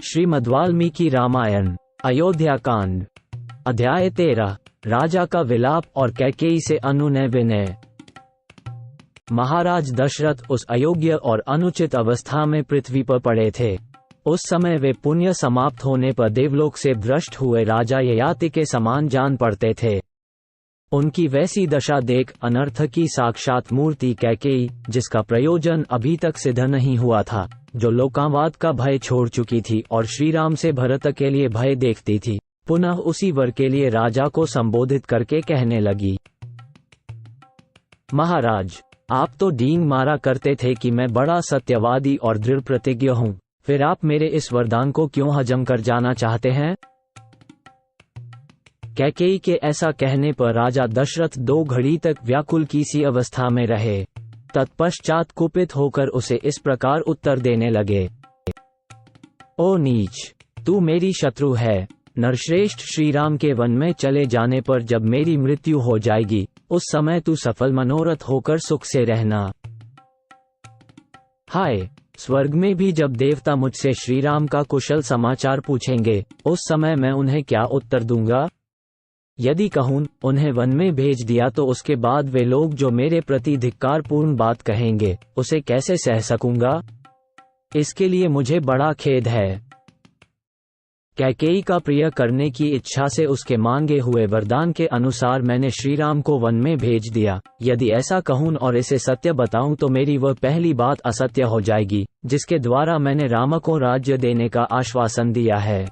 श्रीमद् वाल्मीकि रामायण अयोध्या कांड अध्याय 13 राजा का विलाप और कैकेयी से अनुनय विनय। महाराज दशरथ उस अयोग्य और अनुचित अवस्था में पृथ्वी पर पड़े थे। उस समय वे पुण्य समाप्त होने पर देवलोक से भ्रष्ट हुए राजा ययाति के समान जान पड़ते थे। उनकी वैसी दशा देख अनर्थ की साक्षात मूर्ति कैकेयी, जिसका प्रयोजन अभी तक सिद्ध नहीं हुआ था, जो लोकांवाद का भय छोड़ चुकी थी और श्रीराम से भरत के लिए भय देखती थी, पुनः उसी वर के लिए राजा को संबोधित करके कहने लगी, महाराज, आप तो डींग मारा करते थे कि मैं बड़ा सत्यवादी और दृढ़ प्रतिज्ञ हूँ, फिर आप मेरे इस वरदान को क्यों हजम कर जाना चाहते हैं? कैकेयी के ऐसा कहने पर राजा दशरथ 2 घड़ी तक व्याकुल की सी अवस्था में रहे। तत्पश्चात कुपित होकर उसे इस प्रकार उत्तर देने लगे, ओ नीच, तू मेरी शत्रु है। नरश्रेष्ठ श्रीराम के वन में चले जाने पर जब मेरी मृत्यु हो जाएगी, उस समय तू सफल मनोरथ होकर सुख से रहना। हाय, स्वर्ग में भी जब देवता मुझसे श्रीराम का कुशल समाचार पूछेंगे, उस समय मैं उन्हें क्या उत्तर दूंगा? यदि कहूं उन्हें वन में भेज दिया तो उसके बाद वे लोग जो मेरे प्रति धिक्कारपूर्ण बात कहेंगे, उसे कैसे सह सकूंगा? इसके लिए मुझे बड़ा खेद है। कैकेयी का प्रिय करने की इच्छा से उसके मांगे हुए वरदान के अनुसार मैंने श्रीराम को वन में भेज दिया। यदि ऐसा कहूं और इसे सत्य बताऊं तो मेरी वह पहली बात असत्य हो जाएगी, जिसके द्वारा मैंने राम को राज्य देने का आश्वासन दिया है।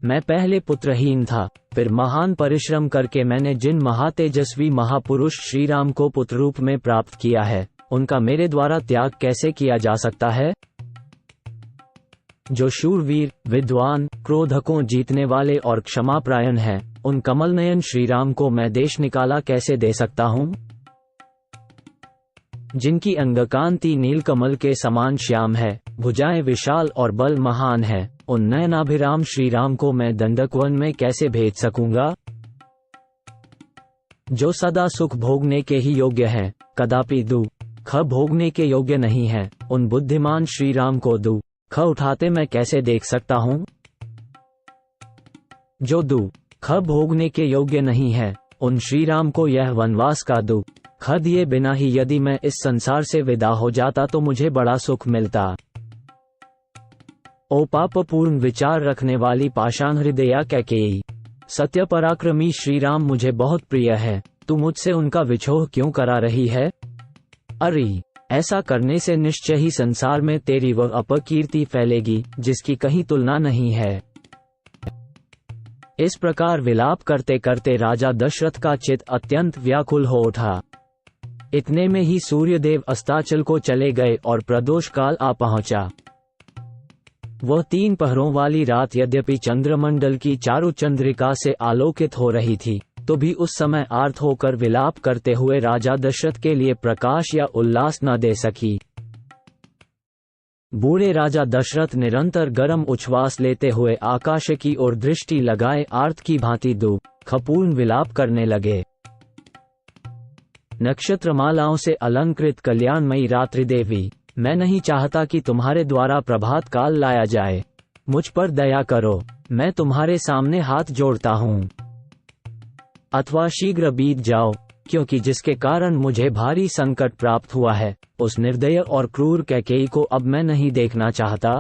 मैं पहले पुत्रहीन था, फिर महान परिश्रम करके मैंने जिन महातेजस्वी महापुरुष श्रीराम को पुत्र रूप में प्राप्त किया है, उनका मेरे द्वारा त्याग कैसे किया जा सकता है? जो शूरवीर, विद्वान, क्रोध को जीतने वाले और क्षमाप्रायण हैं, उन कमलनयन श्रीराम को मैं देश निकाला कैसे दे सकता हूँ? जिनकी अंगकांति नीलकमल के समान श्याम है, भुजाएं विशाल और बल महान है, उन नयनाभिराम श्रीराम को मैं दंडकवन में कैसे भेज सकूंगा? जो सदा सुख भोगने के ही योग्य हैं, कदापि दुख भोगने के योग्य नहीं हैं, उन बुद्धिमान श्रीराम को दुख उठाते मैं कैसे देख सकता हूँ? जो दुख भोगने के योग्य नहीं है, उन श्रीराम को यह वनवास का दुख दिए बिना ही यदि मैं इस संसार से विदा हो जाता तो मुझे बड़ा सुख मिलता। ओ पापपूर्ण विचार रखने वाली पाषाण हृदया कैकेयी, सत्य पराक्रमी श्रीराम मुझे बहुत प्रिय है, तू मुझसे उनका विछोह क्यों करा रही है? अरे, ऐसा करने से निश्चय ही संसार में तेरी वह अपकीर्ति फैलेगी, जिसकी कहीं तुलना नहीं है। इस प्रकार विलाप करते करते राजा दशरथ का चित्त अत्यंत व्याकुल हो उठा। इतने में ही सूर्यदेव अस्ताचल को चले गए और प्रदोष काल आ पहुंचा। वह 3 पहरों वाली रात यद्यपि चंद्रमंडल की चारु चंद्रिका से आलोकित हो रही थी, तो भी उस समय आर्त होकर विलाप करते हुए राजा दशरथ के लिए प्रकाश या उल्लास न दे सकी। बूढ़े राजा दशरथ निरंतर गर्म उच्छ्वास लेते हुए आकाश की ओर दृष्टि लगाए आर्त की भांति दुखपूर्ण विलाप करने लगे। नक्षत्रमालाओं से अलंकृत कल्याणमयी रात्रि देवी, मैं नहीं चाहता कि तुम्हारे द्वारा प्रभात काल लाया जाए। मुझ पर दया करो, मैं तुम्हारे सामने हाथ जोड़ता हूँ। अथवा शीघ्र बीत जाओ, क्योंकि जिसके कारण मुझे भारी संकट प्राप्त हुआ है, उस निर्दय और क्रूर कैकेयी को अब मैं नहीं देखना चाहता।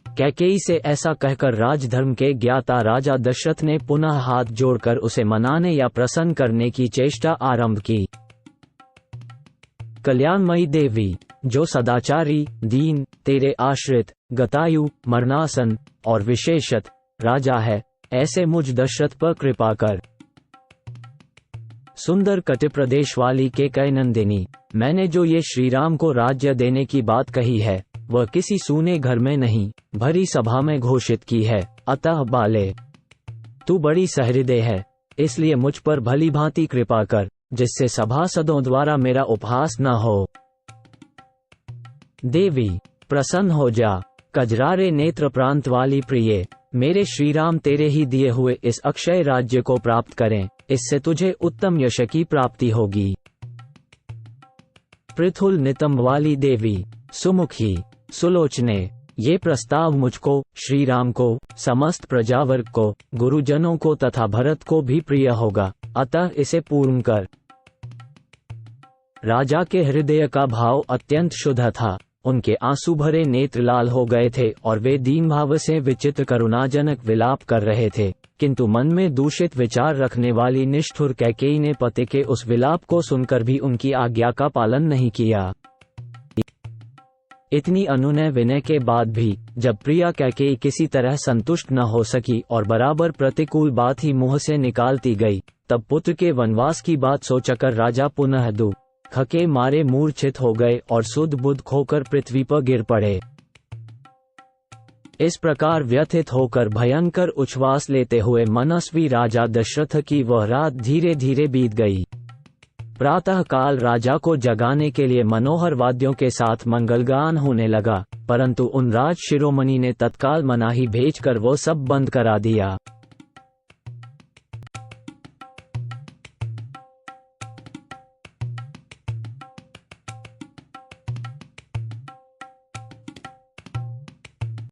कैकेयी से ऐसा कहकर राजधर्म के ज्ञाता राजा दशरथ ने पुनः हाथ जोड़कर उसे मनाने या प्रसन्न करने की चेष्टा आरंभ की। कल्याणमयी देवी, जो सदाचारी, दीन, तेरे आश्रित, गतायु, मरणासन और विशेषत राजा है, ऐसे मुझ दशरथ पर कृपा कर। सुंदर कटिप्रदेश वाली केकयनंदिनी, मैंने जो ये श्रीराम को राज्य देने की बात कही है, वह किसी सूने घर में नहीं, भरी सभा में घोषित की है। अतः बाले, तू बड़ी सहृदय है, इसलिए मुझ पर भली भांति कृपा कर, जिससे सभासदों द्वारा मेरा उपहास न हो। देवी, प्रसन्न हो जा। कजरारे नेत्र प्रांत वाली प्रिय, मेरे श्रीराम तेरे ही दिए हुए इस अक्षय राज्य को प्राप्त करें, इससे तुझे उत्तम यश की प्राप्ति होगी। पृथुल नितंब वाली देवी, सुमुखी, सुलोचने, ये प्रस्ताव मुझको, श्री राम को, समस्त प्रजावर्ग को, गुरुजनों को तथा भरत को भी प्रिय होगा, अतः इसे पूर्ण कर। राजा के हृदय का भाव अत्यंत शुद्ध था, उनके आंसू भरे नेत्र लाल हो गए थे और वे दीन भाव से विचित्र करुणाजनक विलाप कर रहे थे, किंतु मन में दूषित विचार रखने वाली निष्ठुर कैकेयी ने पति के उस विलाप को सुनकर भी उनकी आज्ञा का पालन नहीं किया। इतनी अनुनय विनय के बाद भी जब प्रिया कैकेयी किसी तरह संतुष्ट न हो सकी और बराबर प्रतिकूल बात ही मुंह से निकालती गई, तब पुत्र के वनवास की बात सोचकर राजा पुनः दुख के मारे मूर्छित हो गए और सुध बुध खोकर पृथ्वी पर गिर पड़े। इस प्रकार व्यथित होकर भयंकर उच्छ्वास लेते हुए मनस्वी राजा दशरथ की वह रात धीरे धीरे बीत गई। प्रातः काल राजा को जगाने के लिए मनोहर वाद्यों के साथ मंगलगान होने लगा, परंतु उन राज शिरोमणि ने तत्काल मनाही भेजकर वो सब बंद करा दिया।